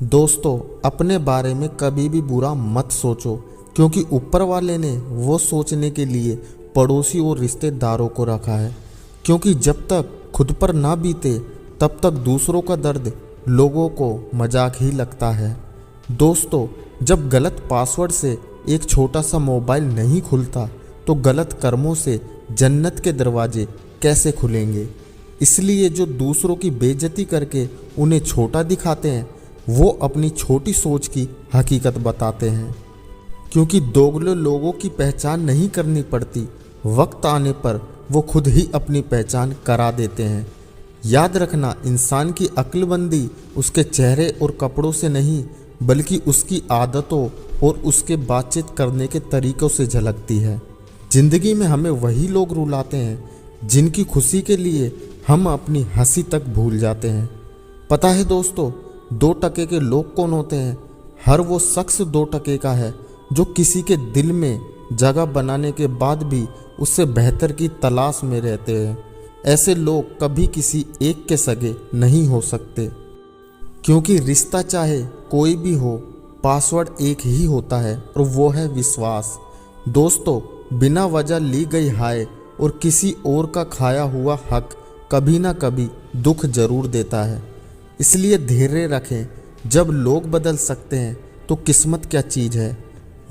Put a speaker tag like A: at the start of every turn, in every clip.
A: दोस्तों, अपने बारे में कभी भी बुरा मत सोचो, क्योंकि ऊपर वाले ने वो सोचने के लिए पड़ोसी और रिश्तेदारों को रखा है। क्योंकि जब तक खुद पर ना बीते तब तक दूसरों का दर्द लोगों को मजाक ही लगता है। दोस्तों, जब गलत पासवर्ड से एक छोटा सा मोबाइल नहीं खुलता तो गलत कर्मों से जन्नत के दरवाजे कैसे खुलेंगे। इसलिए जो दूसरों की बेइज्जती करके उन्हें छोटा दिखाते हैं वो अपनी छोटी सोच की हकीकत बताते हैं। क्योंकि दोगले लोगों की पहचान नहीं करनी पड़ती, वक्त आने पर वो खुद ही अपनी पहचान करा देते हैं। याद रखना, इंसान की अक्लमंदी उसके चेहरे और कपड़ों से नहीं बल्कि उसकी आदतों और उसके बातचीत करने के तरीक़ों से झलकती है। ज़िंदगी में हमें वही लोग रुलाते हैं जिनकी खुशी के लिए हम अपनी हंसी तक भूल जाते हैं। पता है दोस्तों, 2 टके के लोग कौन होते हैं? हर वो शख्स 2 टके का है जो किसी के दिल में जगह बनाने के बाद भी उससे बेहतर की तलाश में रहते हैं। ऐसे लोग कभी किसी एक के सगे नहीं हो सकते, क्योंकि रिश्ता चाहे कोई भी हो, पासवर्ड एक ही होता है और वो है विश्वास। दोस्तों, बिना वजह ली गई हाय और किसी और का खाया हुआ हक कभी ना कभी दुख जरूर देता है। इसलिए धैर्य रखें, जब लोग बदल सकते हैं तो किस्मत क्या चीज़ है।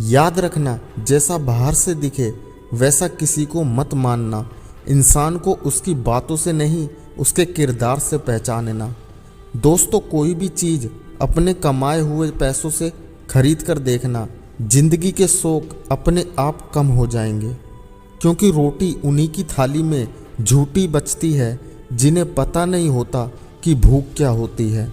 A: याद रखना, जैसा बाहर से दिखे वैसा किसी को मत मानना। इंसान को उसकी बातों से नहीं उसके किरदार से पहचानना। दोस्तों, कोई भी चीज़ अपने कमाए हुए पैसों से खरीद कर देखना, जिंदगी के शौक अपने आप कम हो जाएंगे। क्योंकि रोटी उन्हीं की थाली में झूठी बचती है जिन्हें पता नहीं होता कि भूख क्या होती है।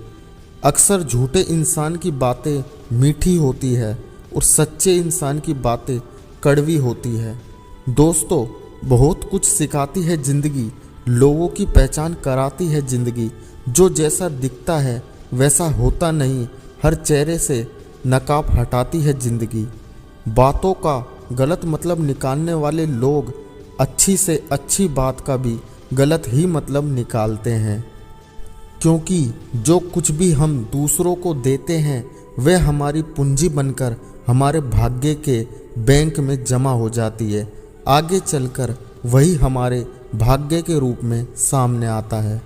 A: अक्सर झूठे इंसान की बातें मीठी होती है और सच्चे इंसान की बातें कड़वी होती है। दोस्तों, बहुत कुछ सिखाती है ज़िंदगी, लोगों की पहचान कराती है ज़िंदगी। जो जैसा दिखता है वैसा होता नहीं, हर चेहरे से नकाब हटाती है ज़िंदगी। बातों का गलत मतलब निकालने वाले लोग अच्छी से अच्छी बात का भी गलत ही मतलब निकालते हैं। क्योंकि जो कुछ भी हम दूसरों को देते हैं वह हमारी पूंजी बनकर हमारे भाग्य के बैंक में जमा हो जाती है। आगे चलकर वही हमारे भाग्य के रूप में सामने आता है।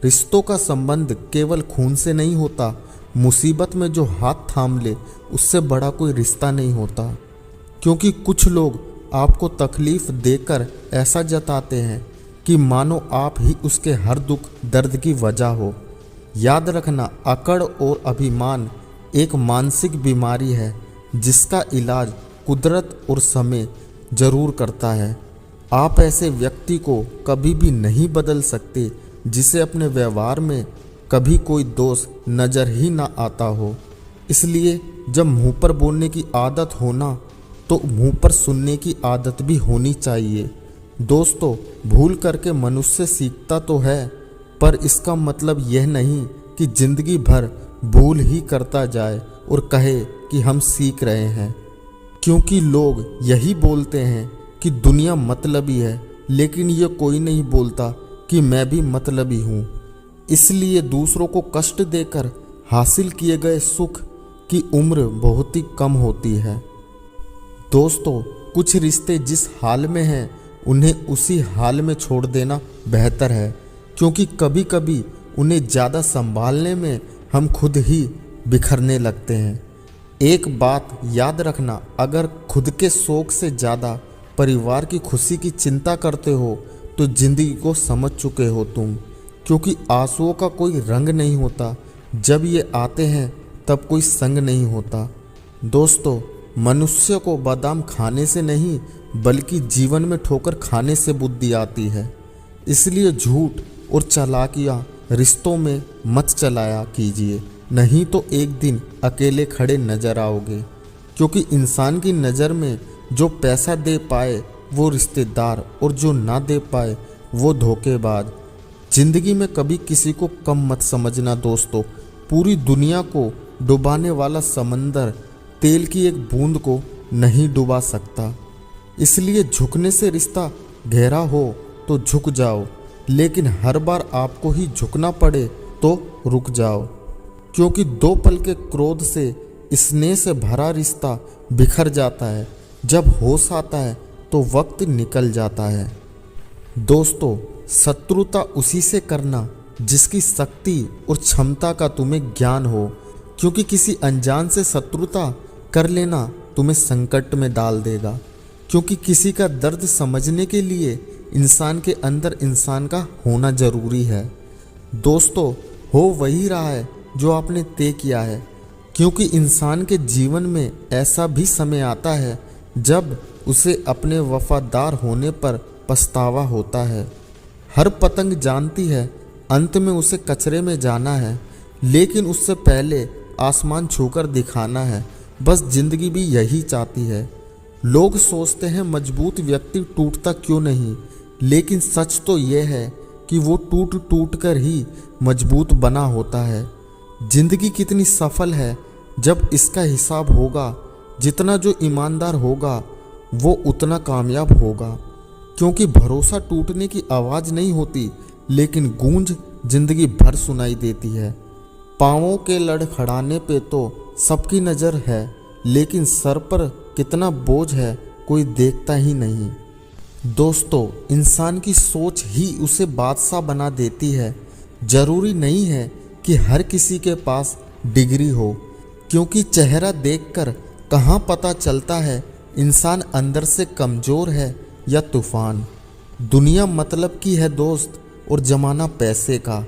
A: रिश्तों का संबंध केवल खून से नहीं होता, मुसीबत में जो हाथ थाम ले उससे बड़ा कोई रिश्ता नहीं होता। क्योंकि कुछ लोग आपको तकलीफ़ देकर ऐसा जताते हैं कि मानो आप ही उसके हर दुख दर्द की वजह हो। याद रखना, अकड़ और अभिमान एक मानसिक बीमारी है जिसका इलाज कुदरत और समय जरूर करता है। आप ऐसे व्यक्ति को कभी भी नहीं बदल सकते जिसे अपने व्यवहार में कभी कोई दोष नज़र ही ना आता हो। इसलिए जब मुंह पर बोलने की आदत हो ना तो मुंह पर सुनने की आदत भी होनी चाहिए। दोस्तों, भूल करके मनुष्य सीखता तो है, पर इसका मतलब यह नहीं कि जिंदगी भर भूल ही करता जाए और कहे कि हम सीख रहे हैं। क्योंकि लोग यही बोलते हैं कि दुनिया मतलबी है, लेकिन ये कोई नहीं बोलता कि मैं भी मतलबी हूँ। इसलिए दूसरों को कष्ट देकर हासिल किए गए सुख की उम्र बहुत ही कम होती है। दोस्तों, कुछ रिश्ते जिस हाल में हैं उन्हें उसी हाल में छोड़ देना बेहतर है, क्योंकि कभी कभी उन्हें ज़्यादा संभालने में हम खुद ही बिखरने लगते हैं। एक बात याद रखना, अगर खुद के शौक से ज़्यादा परिवार की खुशी की चिंता करते हो तो ज़िंदगी को समझ चुके हो तुम। क्योंकि आंसुओं का कोई रंग नहीं होता, जब ये आते हैं तब कोई संग नहीं होता। दोस्तों, मनुष्य को बादाम खाने से नहीं बल्कि जीवन में ठोकर खाने से बुद्धि आती है। इसलिए झूठ और चालाकियाँ रिश्तों में मत चलाया कीजिए, नहीं तो एक दिन अकेले खड़े नजर आओगे। क्योंकि इंसान की नज़र में जो पैसा दे पाए वो रिश्तेदार और जो ना दे पाए वो धोखेबाज। जिंदगी में कभी किसी को कम मत समझना दोस्तों। पूरी दुनिया को डुबाने वाला समंदर तेल की एक बूंद को नहीं डुबा सकता। इसलिए झुकने से रिश्ता गहरा हो तो झुक जाओ, लेकिन हर बार आपको ही झुकना पड़े तो रुक जाओ। क्योंकि 2 पल के क्रोध से, स्नेह से भरा रिश्ता बिखर जाता है। जब होश आता है तो वक्त निकल जाता है। दोस्तों, शत्रुता उसी से करना जिसकी शक्ति और क्षमता का तुम्हें ज्ञान हो, क्योंकि किसी अनजान से शत्रुता कर लेना तुम्हें संकट में डाल देगा। क्योंकि किसी का दर्द समझने के लिए इंसान के अंदर इंसान का होना जरूरी है। दोस्तों, हो वही रहा है जो आपने तय किया है, क्योंकि इंसान के जीवन में ऐसा भी समय आता है जब उसे अपने वफादार होने पर पछतावा होता है। हर पतंग जानती है अंत में उसे कचरे में जाना है, लेकिन उससे पहले आसमान छूकर दिखाना है। बस जिंदगी भी यही चाहती है। लोग सोचते हैं मजबूत व्यक्ति टूटता क्यों नहीं, लेकिन सच तो यह है कि वो टूट टूट कर ही मजबूत बना होता है। जिंदगी कितनी सफल है जब इसका हिसाब होगा। जितना जो ईमानदार होगा वो उतना कामयाब होगा, क्योंकि भरोसा टूटने की आवाज़ नहीं होती, लेकिन गूंज जिंदगी भर सुनाई देती है। पाँवों के लड़खड़ाने पे तो सबकी नज़र है, लेकिन सर पर कितना बोझ है कोई देखता ही नहीं। दोस्तों, इंसान की सोच ही उसे बादशाह बना देती है। जरूरी नहीं है कि हर किसी के पास डिग्री हो, क्योंकि चेहरा देखकर कहाँ पता चलता है इंसान अंदर से कमज़ोर है या तूफान। दुनिया मतलब की है दोस्त, और ज़माना पैसे का,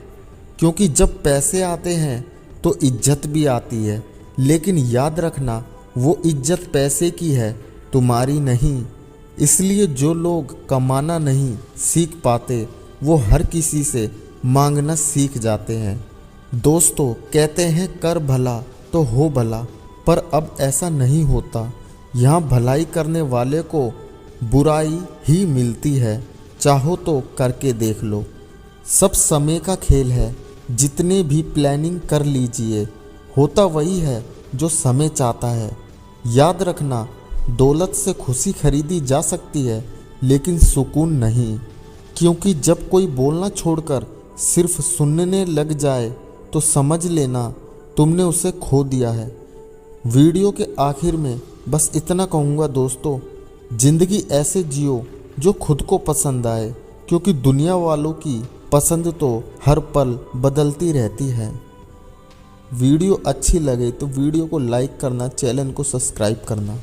A: क्योंकि जब पैसे आते हैं तो इज्जत भी आती है। लेकिन याद रखना, वो इज्जत पैसे की है, तुम्हारी नहीं। इसलिए जो लोग कमाना नहीं सीख पाते वो हर किसी से मांगना सीख जाते हैं। दोस्तों, कहते हैं कर भला तो हो भला, पर अब ऐसा नहीं होता। यहाँ भलाई करने वाले को बुराई ही मिलती है। चाहो तो करके देख लो। सब समय का खेल है। जितने भी प्लानिंग कर लीजिए, होता वही है जो समय चाहता है। याद रखना, दौलत से खुशी खरीदी जा सकती है, लेकिन सुकून नहीं। क्योंकि जब कोई बोलना छोड़कर सिर्फ सुनने लग जाए तो समझ लेना तुमने उसे खो दिया है। वीडियो के आखिर में बस इतना कहूँगा दोस्तों, ज़िंदगी ऐसे जियो जो खुद को पसंद आए, क्योंकि दुनिया वालों की पसंद तो हर पल बदलती रहती है। वीडियो अच्छी लगे तो वीडियो को लाइक करना, चैनल को सब्सक्राइब करना।